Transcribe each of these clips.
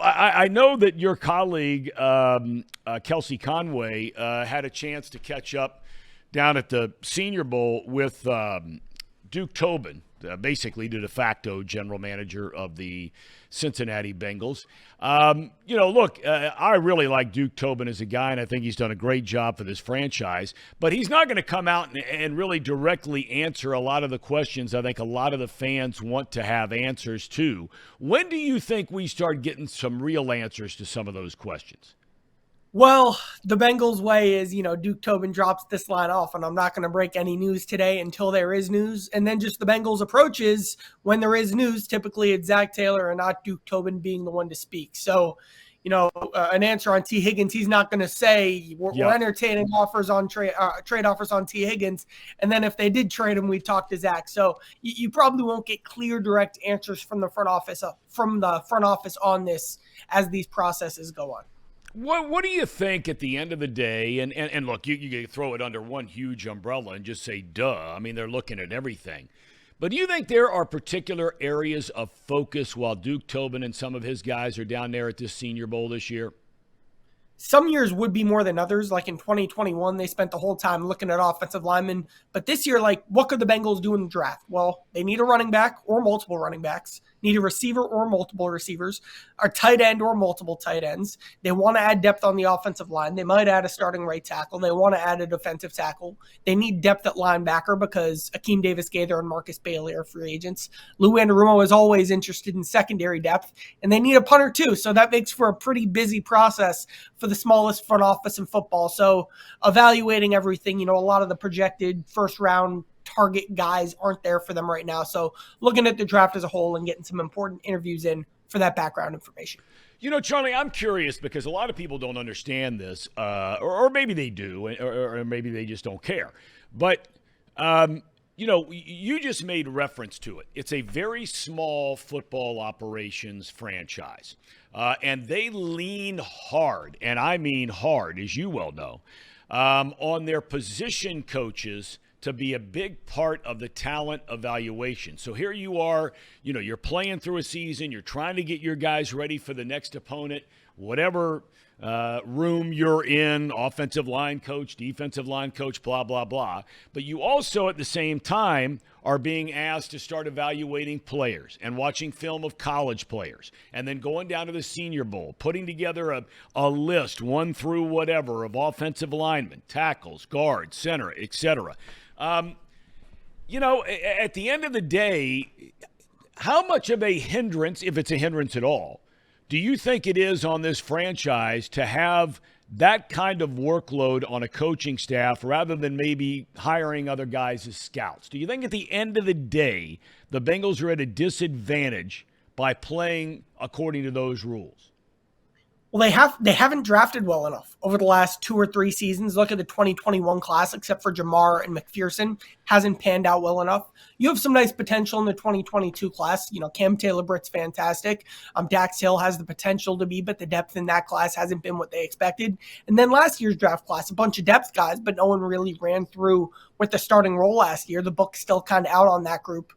I know that your colleague, Kelsey Conway, had a chance to catch up down at the Senior Bowl with Duke Tobin, basically the de facto general manager of the Cincinnati Bengals. Look, I really like Duke Tobin as a guy, and I think he's done a great job for this franchise. But he's not going to come out and really directly answer a lot of the questions I think a lot of the fans want to have answers to. When do you think we start getting some real answers to some of those questions? Well, the Bengals way is, Duke Tobin drops this line off, and I'm not going to break any news today until there is news. And then just the Bengals approach is when there is news, typically it's Zach Taylor and not Duke Tobin being the one to speak. So, an answer on T Higgins, he's not going to say we're entertaining offers on trade offers on T Higgins. And then if they did trade him, we talk to Zach. So you probably won't get clear, direct answers from the front office on this as these processes go on. What do you think at the end of the day? And look, you can throw it under one huge umbrella and just say, duh. I mean, they're looking at everything. But do you think there are particular areas of focus while Duke Tobin and some of his guys are down there at this Senior Bowl this year? Some years would be more than others. Like in 2021, they spent the whole time looking at offensive linemen. But this year, what could the Bengals do in the draft? Well, they need a running back or multiple running backs, need a receiver or multiple receivers, a tight end or multiple tight ends. They want to add depth on the offensive line. They might add a starting right tackle. They want to add a defensive tackle. They need depth at linebacker because Akeem Davis-Gaither and Marcus Bailey are free agents. Lou Anarumo is always interested in secondary depth, and they need a punter too. So that makes for a pretty busy process for the smallest front office in football. So evaluating everything, a lot of the projected first round target guys aren't there for them right now. So looking at the draft as a whole and getting some important interviews in for that background information. Charlie, I'm curious because a lot of people don't understand this, or maybe they do, or maybe they just don't care. But, you just made reference to it. It's a very small football operations franchise, and they lean hard, and I mean hard, as you well know, on their position coaches to be a big part of the talent evaluation. So here you are, you're playing through a season, you're trying to get your guys ready for the next opponent, whatever room you're in, offensive line coach, defensive line coach, blah, blah, blah. But you also at the same time are being asked to start evaluating players and watching film of college players and then going down to the Senior Bowl, putting together a list, 1 through whatever, of offensive linemen, tackles, guards, center, etc. At the end of the day, how much of a hindrance, if it's a hindrance at all, do you think it is on this franchise to have that kind of workload on a coaching staff rather than maybe hiring other guys as scouts? Do you think at the end of the day, the Bengals are at a disadvantage by playing according to those rules? Well, they haven't drafted well enough over the last 2 or 3 seasons. Look at the 2021 class, except for Jamar and McPherson, hasn't panned out well enough. You have some nice potential in the 2022 class. Cam Taylor-Britt's fantastic. Dax Hill has the potential to be, but the depth in that class hasn't been what they expected. And then last year's draft class, a bunch of depth guys, but no one really ran through with the starting role last year. The book's still kind of out on that group.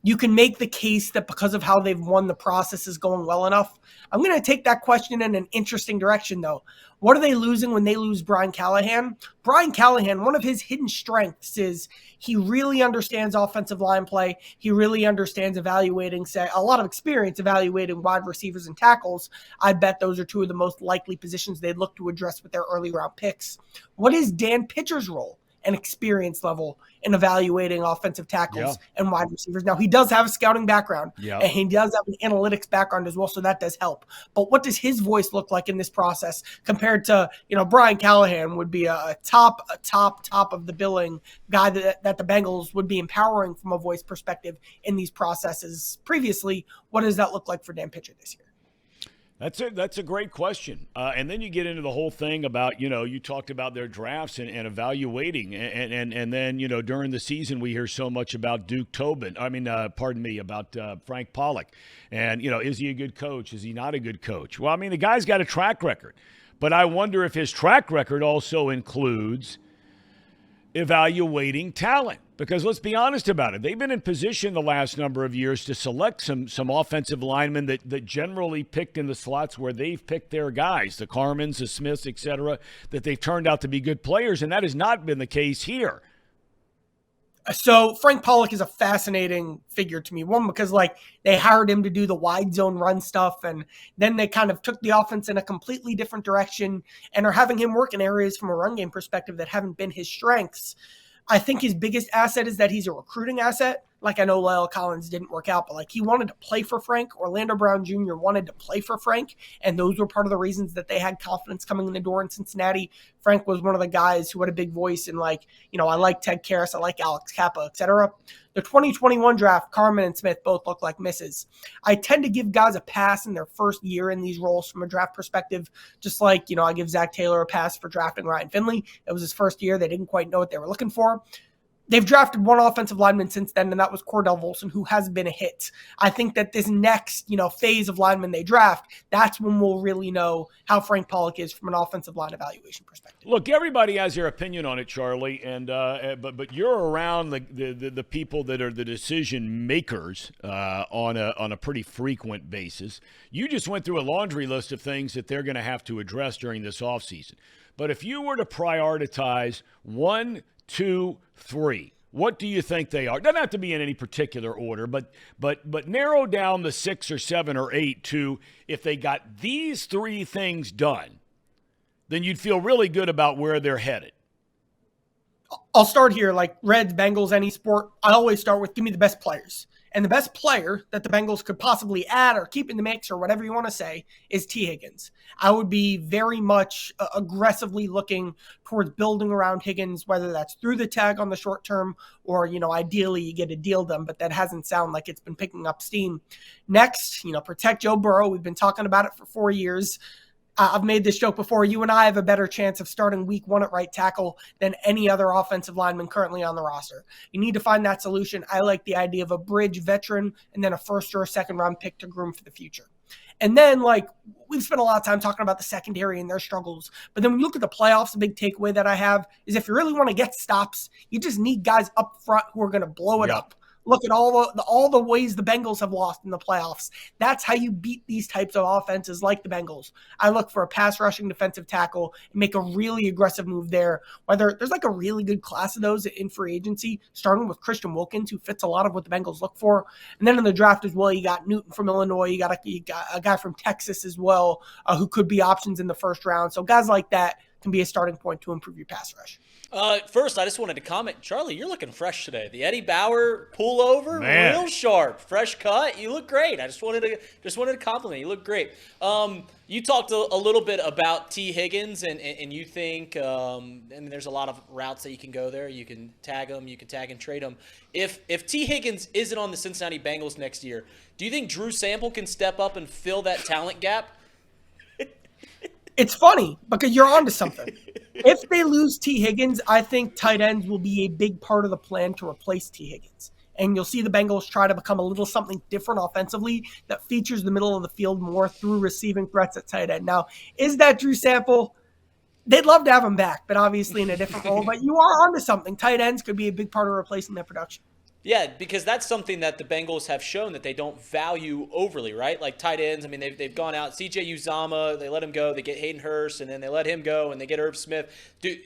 You can make the case that because of how they've won, the process is going well enough. I'm going to take that question in an interesting direction, though. What are they losing when they lose Brian Callahan? Brian Callahan, one of his hidden strengths is he really understands offensive line play. He really understands evaluating, a lot of experience evaluating wide receivers and tackles. I bet those are 2 of the most likely positions they'd look to address with their early round picks. What is Dan Pitcher's role and experience level in evaluating offensive tackles and wide receivers? Now, he does have a scouting background, and he does have an analytics background as well, so that does help. But what does his voice look like in this process compared to, Brian Callahan would be a top of the billing guy that the Bengals would be empowering from a voice perspective in these processes previously? What does that look like for Dan Pitcher this year? That's a great question. And then you get into the whole thing about, you talked about their drafts and evaluating. And then, during the season, we hear so much about Duke Tobin. About Frank Pollock. And, is he a good coach? Is he not a good coach? Well, the guy's got a track record. But I wonder if his track record also includes evaluating talent. Because let's be honest about it. They've been in position the last number of years to select some offensive linemen that generally picked in the slots where they've picked their guys, the Carmens, the Smiths, et cetera, that they've turned out to be good players, and that has not been the case here. So Frank Pollock is a fascinating figure to me. One, because they hired him to do the wide zone run stuff, and then they kind of took the offense in a completely different direction and are having him work in areas from a run game perspective that haven't been his strengths. I think his biggest asset is that he's a recruiting asset. I know Lyle Collins didn't work out, but he wanted to play for Frank. Orlando Brown Jr. wanted to play for Frank, and those were part of the reasons that they had confidence coming in the door in Cincinnati. Frank was one of the guys who had a big voice in I like Ted Karras, I like Alex Kappa, etc. The 2021 draft, Carmen and Smith both look like misses. I tend to give guys a pass in their first year in these roles from a draft perspective, just I give Zach Taylor a pass for drafting Ryan Finley. It was his first year. They didn't quite know what they were looking for. They've drafted one offensive lineman since then, and that was Cordell Volson, who has been a hit. I think that this next, phase of linemen they draft, that's when we'll really know how Frank Pollock is from an offensive line evaluation perspective. Look, everybody has their opinion on it, Charlie, and but you're around the people that are the decision makers on a pretty frequent basis. You just went through a laundry list of things that they're going to have to address during this offseason. But if you were to prioritize 1, 2, 3, what do you think they are? Doesn't have to be in any particular order, but narrow down the 6 or 7 or 8 to if they got these 3 things done, then you'd feel really good about where they're headed. I'll start here, Reds, Bengals, any sport. I always start with give me the best players. And the best player that the Bengals could possibly add or keep in the mix or whatever you want to say is T Higgins. I would be very much aggressively looking towards building around Higgins, whether that's through the tag on the short term or, ideally you get a deal done, but that hasn't sounded like it's been picking up steam. Next, protect Joe Burrow. We've been talking about it for 4 years. I've made this joke before. You and I have a better chance of starting week 1 at right tackle than any other offensive lineman currently on the roster. You need to find that solution. I like the idea of a bridge veteran and then a first or a second round pick to groom for the future. And then, we've spent a lot of time talking about the secondary and their struggles. But then when you look at the playoffs, the big takeaway that I have is if you really want to get stops, you just need guys up front who are going to blow it up. Look at all the ways the Bengals have lost in the playoffs. That's how you beat these types of offenses like the Bengals. I look for a pass rushing defensive tackle and make a really aggressive move there. Whether there's a really good class of those in free agency, starting with Christian Wilkins, who fits a lot of what the Bengals look for. And then in the draft as well, you got Newton from Illinois. You got a guy from Texas as well, who could be options in the first round. So guys like that can be a starting point to improve your pass rush. First, I just wanted to comment, Charlie, you're looking fresh today. The Eddie Bauer pullover, real sharp, fresh cut. You look great. I just wanted to compliment you. Look great. You talked a little bit about T Higgins, and you think, there's a lot of routes that you can go there. You can tag him, you can tag and trade him. If T Higgins isn't on the Cincinnati Bengals next year, do you think Drew Sample can step up and fill that talent gap? It's funny because you're onto something. If they lose T Higgins, I think tight ends will be a big part of the plan to replace T Higgins. And you'll see the Bengals try to become a little something different offensively that features the middle of the field more through receiving threats at tight end. Now, is that Drew Sample? They'd love to have him back, but obviously in a different role. But you are onto something. Tight ends could be a big part of replacing that production. Yeah, because that's something that the Bengals have shown that they don't value overly, right? Like tight ends, they've gone out. CJ Uzama, they let him go. They get Hayden Hurst, and then they let him go, and they get Irv Smith. Do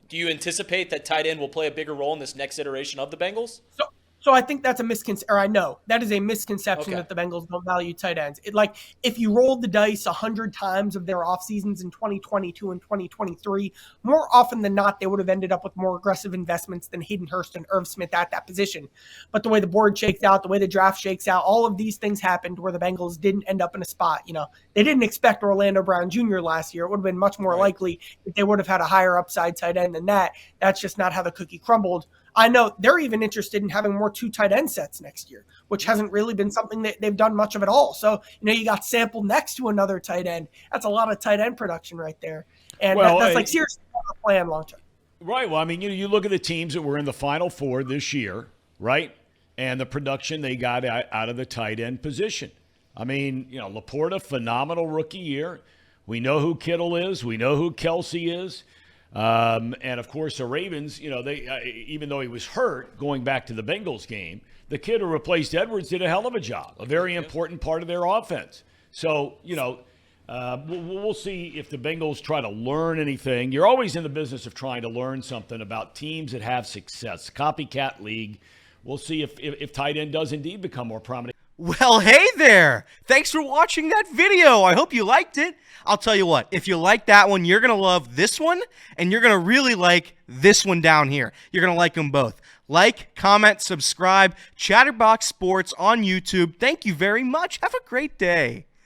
you anticipate that tight end will play a bigger role in this next iteration of the Bengals? So I think that's a misconception, or I know that is a misconception that the Bengals don't value tight ends. If you rolled the dice 100 times of their off seasons in 2022 and 2023, more often than not, they would have ended up with more aggressive investments than Hayden Hurst and Irv Smith at that position. But the way the board shakes out, the way the draft shakes out, all of these things happened where the Bengals didn't end up in a spot. They didn't expect Orlando Brown Jr. last year. It would have been much more likely that they would have had a higher upside tight end than that. That's just not how the cookie crumbled. I know they're even interested in having more 2 tight end sets next year, which hasn't really been something that they've done much of at all. So, you got Sample next to another tight end. That's a lot of tight end production right there. And that's seriously a plan long term. Right. Well, you look at the teams that were in the Final Four this year, right? And the production they got out of the tight end position. Laporta, phenomenal rookie year. We know who Kittle is. We know who Kelsey is. And of course, the Ravens, they even though he was hurt going back to the Bengals game, the kid who replaced Edwards did a hell of a job, a very important part of their offense. So, we'll see if the Bengals try to learn anything. You're always in the business of trying to learn something about teams that have success. Copycat league. We'll see if tight end does indeed become more prominent. Well, hey there. Thanks for watching that video. I hope you liked it. I'll tell you what, if you like that one, you're going to love this one, and you're going to really like this one down here. You're going to like them both. Like, comment, subscribe, Chatterbox Sports on YouTube. Thank you very much. Have a great day.